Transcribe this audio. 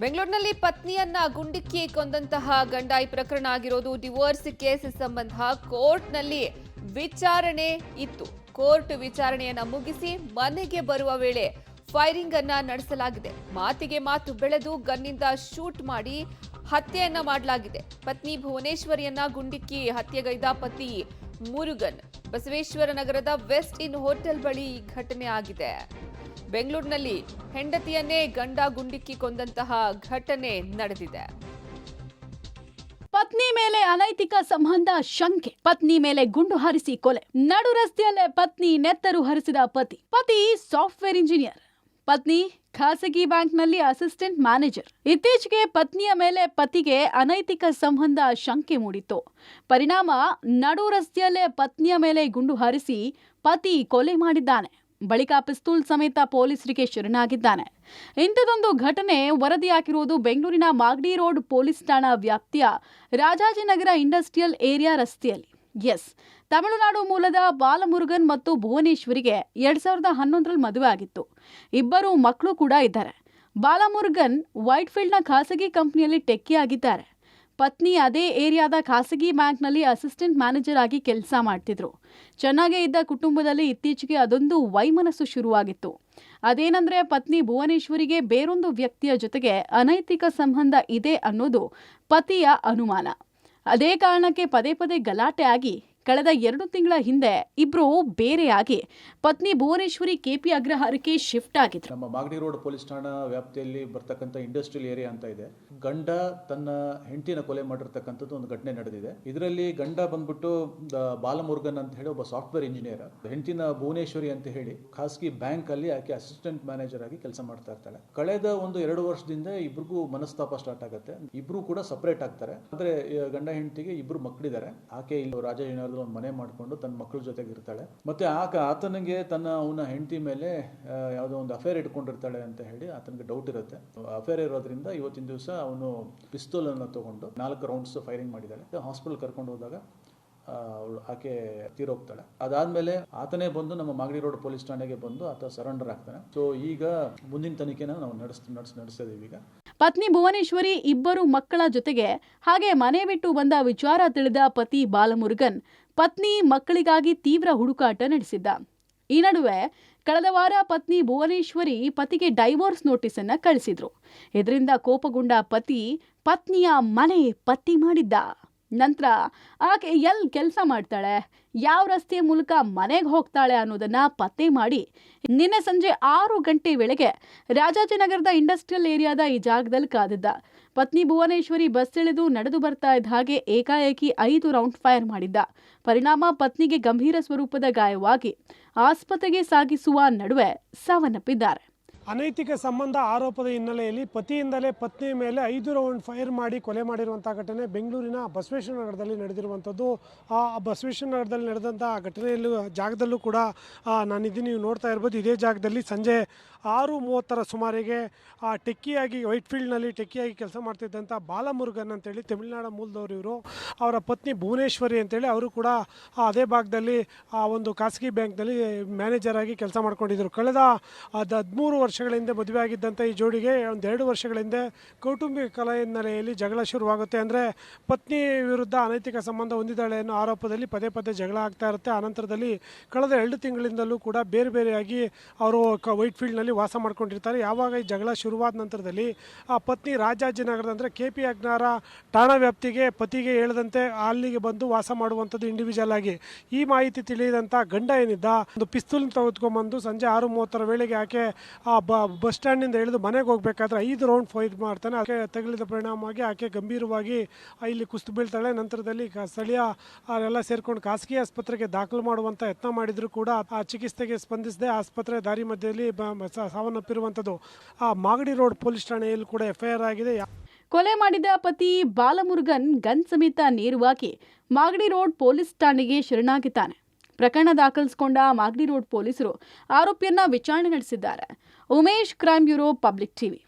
ಬೆಂಗಳೂರಿನಲ್ಲಿ ಪತ್ನಿಯನ್ನ ಗುಂಡಿಕ್ಕಿ ಕೊಂದಂತಹ ಗಂಡ ಈ ಪ್ರಕರಣ ಆಗಿರೋದು ಡಿವೋರ್ಸ್ ಕೇಸ್ ಸಂಬಂಧ ಕೋರ್ಟ್ನಲ್ಲಿ ವಿಚಾರಣೆ ಇತ್ತು. ಕೋರ್ಟ್ ವಿಚಾರಣೆಯನ್ನ ಮುಗಿಸಿ ಮನೆಗೆ ಬರುವ ವೇಳೆ ಫೈರಿಂಗ್ ಅನ್ನ ನಡೆಸಲಾಗಿದೆ. ಮಾತಿಗೆ ಮಾತು ಬೆಳೆದು ಗನ್ನಿಂದ ಶೂಟ್ ಮಾಡಿ ಹತ್ಯೆಯನ್ನ ಮಾಡಲಾಗಿದೆ. ಪತ್ನಿ ಭುವನೇಶ್ವರಿಯನ್ನ ಗುಂಡಿಕ್ಕಿ ಹತ್ಯೆಗೈದ ಪತಿ ಮುರುಗನ್ ಬಸವೇಶ್ವರ ನಗರದ ವೆಸ್ಟ್ ಇನ್ ಹೋಟೆಲ್ ಬಳಿ ಈ ಘಟನೆ ಆಗಿದೆ. ಬೆಂಗಳೂರಿನಲ್ಲಿ ಹೆಂಡತಿಯನ್ನೇ ಗಂಡ ಗುಂಡಿಕ್ಕಿ ಕೊಂದಂತಹ ಘಟನೆ ನಡೆದಿದೆ. ಪತ್ನಿ ಮೇಲೆ ಅನೈತಿಕ ಸಂಬಂಧ ಶಂಕೆ, ಪತ್ನಿ ಮೇಲೆ ಗುಂಡು ಹಾರಿಸಿ ಕೊಲೆ. ನಡು ರಸ್ತೆಯಲ್ಲೇ ಪತ್ನಿ ನೆತ್ತರು ಹರಿಸಿದ ಪತಿ ಸಾಫ್ಟ್ವೇರ್ ಇಂಜಿನಿಯರ್, ಪತ್ನಿ ಖಾಸಗಿ ಬ್ಯಾಂಕ್ನಲ್ಲಿ ಅಸಿಸ್ಟೆಂಟ್ ಮ್ಯಾನೇಜರ್. ಇತ್ತೀಚೆಗೆ ಪತ್ನಿಯ ಮೇಲೆ ಪತಿಗೆ ಅನೈತಿಕ ಸಂಬಂಧ ಶಂಕೆ ಮೂಡಿತ್ತು. ಪರಿಣಾಮ ನಡು ರಸ್ತೆಯಲ್ಲೇ ಪತ್ನಿಯ ಮೇಲೆ ಗುಂಡು ಹಾರಿಸಿ ಪತಿ ಕೊಲೆ ಮಾಡಿದ್ದಾನೆ. ಬಳಿಕ ಪಿಸ್ತೂಲ್ ಸಮೇತ ಪೊಲೀಸರಿಗೆ ಶರಣಾಗಿದ್ದಾನೆ. ಇಂಥದೊಂದು ಘಟನೆ ವರದಿಯಾಗಿರುವುದು ಬೆಂಗಳೂರಿನ ಮಾಗಡಿ ರೋಡ್ ಪೊಲೀಸ್ ಠಾಣಾ ವ್ಯಾಪ್ತಿಯ ರಾಜಾಜಿನಗರ ಇಂಡಸ್ಟ್ರಿಯಲ್ ಏರಿಯಾ ರಸ್ತೆಯಲ್ಲಿ. ತಮಿಳುನಾಡು ಮೂಲದ ಬಾಲಮುರುಗನ್ ಮತ್ತು ಭುವನೇಶ್ವರಿಗೆ 2011ರಲ್ಲಿ ಮದುವೆ ಆಗಿತ್ತು. ಇಬ್ಬರು ಮಕ್ಕಳು ಕೂಡ ಇದ್ದಾರೆ. ಬಾಲಮುರುಗನ್ ವೈಟ್ಫೀಲ್ಡ್ನ ಖಾಸಗಿ ಕಂಪನಿಯಲ್ಲಿ ಟೆಕ್ಕಿ ಆಗಿದ್ದಾರೆ. ಪತ್ನಿ ಅದೇ ಏರಿಯಾದ ಖಾಸಗಿ ಬ್ಯಾಂಕ್ನಲ್ಲಿ ಅಸಿಸ್ಟೆಂಟ್ ಮ್ಯಾನೇಜರ್ ಆಗಿ ಕೆಲಸ ಮಾಡ್ತಿದ್ರು. ಚೆನ್ನಾಗೇ ಇದ್ದ ಕುಟುಂಬದಲ್ಲಿ ಇತ್ತೀಚೆಗೆ ಅದೊಂದು ವೈಮನಸ್ಸು ಶುರುವಾಗಿತ್ತು. ಅದೇನಂದ್ರೆ ಪತ್ನಿ ಭುವನೇಶ್ವರಿಗೆ ಬೇರೊಂದು ವ್ಯಕ್ತಿಯ ಜೊತೆಗೆ ಅನೈತಿಕ ಸಂಬಂಧ ಇದೆ ಅನ್ನೋದು ಪತಿಯ ಅನುಮಾನ. ಅದೇ ಕಾರಣಕ್ಕೆ ಪದೇ ಪದೇ ಗಲಾಟೆ ಆಗಿ ಕಳೆದ 2 ತಿಂಗಳ ಹಿಂದೆ ಇಬ್ರು ಬೇರೆಯಾಗಿ ಪತ್ನಿ ಭುವನೇಶ್ವರಿ ಕೆಪಿ ಅಗ್ರಹಾರಕ್ಕೆ ಶಿಫ್ಟ್ ಆಗಿದ್ರು. ನಮ್ಮ ಮಾಗಡಿ ರೋಡ್ ಪೊಲೀಸ್ ಠಾಣಾ ವ್ಯಾಪ್ತಿಯಲ್ಲಿ ಬರ್ತಕ್ಕಂಥ ಇಂಡಸ್ಟ್ರಿಯಲ್ ಏರಿಯಾ ಅಂತ ಇದೆ. ಗಂಡ ತನ್ನ ಹೆಂಡತಿನ ಕೊಲೆ ಮಾಡಿರ್ತಕ್ಕಂಥದ್ದು ಒಂದು ಘಟನೆ ನಡೆದಿದೆ. ಇದರಲ್ಲಿ ಗಂಡ ಬಂದ್ಬಿಟ್ಟು ಬಾಲಮುರುಗನ್ ಅಂತ ಹೇಳಿ ಒಬ್ಬ ಸಾಫ್ಟ್ವೇರ್ ಇಂಜಿನಿಯರ್, ಹೆಂಡತಿನ ಭುವನೇಶ್ವರಿ ಅಂತ ಹೇಳಿ ಖಾಸಗಿ ಬ್ಯಾಂಕ್ ಅಲ್ಲಿ ಆಕೆ ಅಸಿಸ್ಟೆಂಟ್ ಮ್ಯಾನೇಜರ್ ಆಗಿ ಕೆಲಸ ಮಾಡ್ತಾ ಇರ್ತಾಳೆ. ಕಳೆದ 1-2 ವರ್ಷದಿಂದ ಇಬ್ರಿಗೂ ಮನಸ್ತಾಪ ಸ್ಟಾರ್ಟ್ ಆಗುತ್ತೆ. ಇಬ್ರು ಕೂಡ ಸಪರೇಟ್ ಆಗ್ತಾರೆ. ಅಂದ್ರೆ ಗಂಡ ಹೆಂಡತಿಗೆ ಇಬ್ರು ಮಕ್ಕಳಿದ್ದಾರೆ. ಆಕೆ ಇಲ್ಲಿ ರಾಜಾಜಿನಗರದಲ್ಲಿ ಒಂದು ಮನೆ ಮಾಡಿಕೊಂಡು ತನ್ನ ಮಕ್ಕಳ ಜೊತೆಗೆ ಇರ್ತಾಳೆ. ಮತ್ತೆ ಆತನಿಗೆ ಅವನ ಹೆಂಡತಿ ಮೇಲೆ ಯಾವುದೋ ಒಂದು ಅಫೇರ್ ಇಟ್ಕೊಂಡಿರ್ತಾಳೆ ಅಂತ ಹೇಳಿ ಆತನಿಗೆ ಡೌಟ್ ಇರುತ್ತೆ. ಅಫೇರ್ ಇರೋದ್ರಿಂದ ಇವತ್ತಿನ ದಿವಸ ಅವನು ಪಿಸ್ತೂಲ್ ಅನ್ನು ತಗೊಂಡು 4 ರೌಂಡ್ಸ್ ಫೈರಿಂಗ್ ಮಾಡಿದ್ದಾಳೆ. ಹಾಸ್ಪಿಟಲ್ ಕರ್ಕೊಂಡು ಹೋದಾಗ ಆಕೆ ತೀರೋಗ್ತಾಳೆ. ಅದಾದ್ಮೇಲೆ ಆತನೇ ಬಂದು ನಮ್ಮ ಮಾಗಡಿ ರೋಡ್ ಪೊಲೀಸ್ ಠಾಣೆಗೆ ಬಂದು ಆತ ಸರೆಂಡರ್ ಆಗ್ತಾನೆ. ಸೊ ಈಗ ಮುಂದಿನ ತನಿಖೆನ ನಾವು ನಡೆಸ್ತಾ ಇದೀವಿ. ಈಗ ಪತ್ನಿ ಭುವನೇಶ್ವರಿ ಇಬ್ಬರು ಮಕ್ಕಳ ಜೊತೆಗೆ ಹಾಗೆ ಮನೆ ಬಿಟ್ಟು ಬಂದ ವಿಚಾರ ತಿಳಿದ ಪತಿ ಬಾಲಮುರುಗನ್ ಪತ್ನಿ ಮಕ್ಕಳಿಗಾಗಿ ತೀವ್ರ ಹುಡುಕಾಟ ನಡೆಸಿದ್ದ. ಈ ನಡುವೆ ಕಳೆದ ವಾರ ಪತ್ನಿ ಭುವನೇಶ್ವರಿ ಪತಿಗೆ ಡೈವೋರ್ಸ್ ನೋಟಿಸ್ ಅನ್ನ ಕಳಿಸಿದ್ರು. ಇದರಿಂದ ಕೋಪಗೊಂಡ ಪತಿ ಪತ್ನಿಯ ಮನೆ ಪಟ್ಟಿ ಮಾಡಿದ್ದ. ನಂತರ ಆಕೆ ಎಲ್ಲಿ ಕೆಲಸ ಮಾಡ್ತಾಳೆ, ಯಾವ ರಸ್ತೆಯ ಮೂಲಕ ಮನೆಗೆ ಹೋಗ್ತಾಳೆ ಅನ್ನೋದನ್ನ ಪತ್ತೆ ಮಾಡಿ ನಿನ್ನೆ ಸಂಜೆ 6 ಗಂಟೆ ವೇಳೆಗೆ ರಾಜಾಜಿನಗರದ ಇಂಡಸ್ಟ್ರಿಯಲ್ ಏರಿಯಾದ ಈ ಜಾಗದಲ್ಲಿ ಕಾದಿದ್ದ. ಪತ್ನಿ ಭುವನೇಶ್ವರಿ ಬಸ್ ಇಳಿದು ನಡೆದು ಬರ್ತಾ ಇದ್ದ ಹಾಗೆ ಏಕಾಏಕಿ 5 ರೌಂಡ್ ಫೈರ್ ಮಾಡಿದ್ದ. ಪರಿಣಾಮ ಪತ್ನಿಗೆ ಗಂಭೀರ ಸ್ವರೂಪದ ಗಾಯವಾಗಿ ಆಸ್ಪತ್ರೆಗೆ ಸಾಗಿಸುವ ನಡುವೆ ಸಾವನ್ನಪ್ಪಿದ್ದಾರೆ. ಅನೈತಿಕ ಸಂಬಂಧ ಆರೋಪದ ಹಿನ್ನೆಲೆಯಲ್ಲಿ ಪತಿಯಿಂದಲೇ ಪತ್ನಿ ಮೇಲೆ 5 ರೌಂಡ್ ಫೈರ್ ಮಾಡಿ ಕೊಲೆ ಮಾಡಿರುವಂಥ ಘಟನೆ ಬೆಂಗಳೂರಿನ ಬಸವೇಶ್ವರ ನಗರದಲ್ಲಿ ನಡೆದಿರುವಂಥದ್ದು. ಆ ಬಸವೇಶ್ವರ ನಗರದಲ್ಲಿ ನಡೆದಂಥ ಘಟನೆಯಲ್ಲೂ ಜಾಗದಲ್ಲೂ ಕೂಡ ನಾನಿದ್ದೀನಿ, ನೀವು ನೋಡ್ತಾ ಇರ್ಬೋದು. ಇದೇ ಜಾಗದಲ್ಲಿ ಸಂಜೆ 6:30 ಸುಮಾರಿಗೆ ಟೆಕ್ಕಿಯಾಗಿ ವೈಟ್ಫೀಲ್ಡ್ನಲ್ಲಿ ಟೆಕ್ಕಿಯಾಗಿ ಕೆಲಸ ಮಾಡ್ತಿದ್ದಂಥ ಬಾಲಮುರುಗನ್ ಅಂತೇಳಿ ತಮಿಳುನಾಡು ಮೂಲದವರು ಇವರು. ಅವರ ಪತ್ನಿ ಭುವನೇಶ್ವರಿ ಅಂತೇಳಿ ಅವರು ಕೂಡ ಅದೇ ಭಾಗದಲ್ಲಿ ಒಂದು ಖಾಸಗಿ ಬ್ಯಾಂಕ್ನಲ್ಲಿ ಮ್ಯಾನೇಜರ್ ಆಗಿ ಕೆಲಸ ಮಾಡ್ಕೊಂಡಿದ್ದರು. ಕಳೆದ 13 ವರ್ಷಗಳ ಹಿಂದೆ ಮದುವೆ ಆಗಿದ್ದಂಥ ಈ ಜೋಡಿಗೆ 2 ವರ್ಷಗಳ ಹಿಂದೆ ಕೌಟುಂಬಿಕ ಕಲಹ ಹಿನ್ನೆಲೆಯಲ್ಲಿ ಜಗಳ ಶುರುವಾಗುತ್ತೆ. ಅಂದರೆ ಪತ್ನಿ ವಿರುದ್ಧ ಅನೈತಿಕ ಸಂಬಂಧ ಹೊಂದಿದ್ದಾಳೆ ಅನ್ನೋ ಆರೋಪದಲ್ಲಿ ಪದೇ ಪದೇ ಜಗಳ ಆಗ್ತಾ ಇರುತ್ತೆ. ಆನಂತರದಲ್ಲಿ ಕಳೆದ 2 ತಿಂಗಳಿಂದಲೂ ಕೂಡ ಬೇರೆ ಬೇರೆಯಾಗಿ ಅವರು ವೈಟ್ಫೀಲ್ಡ್ನಲ್ಲಿ ವಾಸ ಮಾಡ್ಕೊಂಡಿರ್ತಾರೆ. ಯಾವಾಗ ಈ ಜಗಳ ಶುರುವಾದ ನಂತರದಲ್ಲಿ ಆ ಪತ್ನಿ ರಾಜಾಜಿನಗರದ ಅಂದರೆ ಕೆಪಿ ಅಗ್ರಹಾರ ಠಾಣಾ ವ್ಯಾಪ್ತಿಗೆ ಪತಿಗೆ ಹೇಳದಂತೆ ಅಲ್ಲಿಗೆ ಬಂದು ವಾಸ ಮಾಡುವಂಥದ್ದು ಇಂಡಿವಿಜುವಲ್ ಆಗಿ. ಈ ಮಾಹಿತಿ ತಿಳಿದಂಥ ಗಂಡ ಏನಿದ್ದ ಒಂದು ಪಿಸ್ತೂಲ್ ತೆಗೆದುಕೊಂಡ್ಬಂದು ಸಂಜೆ 6:30 ವೇಳೆಗೆ ಆಕೆ ಆ ಬಸ್ ಸ್ಟ್ಯಾಂಡ್ನಿಂದ ಇಳಿದು ಮನೆಗೆ ಹೋಗಬೇಕಾದ್ರೆ 5 ರೌಂಡ್ ಫೈರ್ ಮಾಡ್ತಾನೆ. ಆಕೆ ತಗುಲಿದ ಪರಿಣಾಮವಾಗಿ ಆಕೆ ಗಂಭೀರವಾಗಿ ಇಲ್ಲಿ ಕುಸಿದು ಬೀಳ್ತಾಳೆ. ನಂತರದಲ್ಲಿ ಸ್ಥಳೀಯ ಎಲ್ಲ ಸೇರ್ಕೊಂಡು ಖಾಸಗಿ ಆಸ್ಪತ್ರೆಗೆ ದಾಖಲು ಮಾಡುವಂಥ ಯತ್ನ ಮಾಡಿದ್ರು ಕೂಡ ಆ ಚಿಕಿತ್ಸೆಗೆ ಸ್ಪಂದಿಸದೆ ಆಸ್ಪತ್ರೆ ದಾರಿ ಮಧ್ಯದಲ್ಲಿ ಸಾವನ್ನಪ್ಪಿರುವಂಥದ್ದು. ಆ ಮಾಗಡಿ ರೋಡ್ ಪೊಲೀಸ್ ಠಾಣೆಯಲ್ಲಿ ಕೂಡ ಎಫ್ಐಆರ್ ಆಗಿದೆ. ಕೊಲೆ ಮಾಡಿದ ಪತಿ ಬಾಲಮುರುಗನ್ ಗನ್ ಸಮೇತ ನೇರವಾಗಿ ಮಾಗಡಿ ರೋಡ್ ಪೊಲೀಸ್ ಠಾಣೆಗೆ ಶರಣಾಗಿದ್ದಾನೆ. ಪ್ರಕರಣ ದಾಖಲಿಸಿಕೊಂಡ ಮಾಗಡಿ ರೋಡ್ ಪೊಲೀಸರು ಆರೋಪಿಯನ್ನ ವಿಚಾರಣೆ ನಡೆಸಿದ್ದಾರೆ. Umesh, crime bureau, public TV.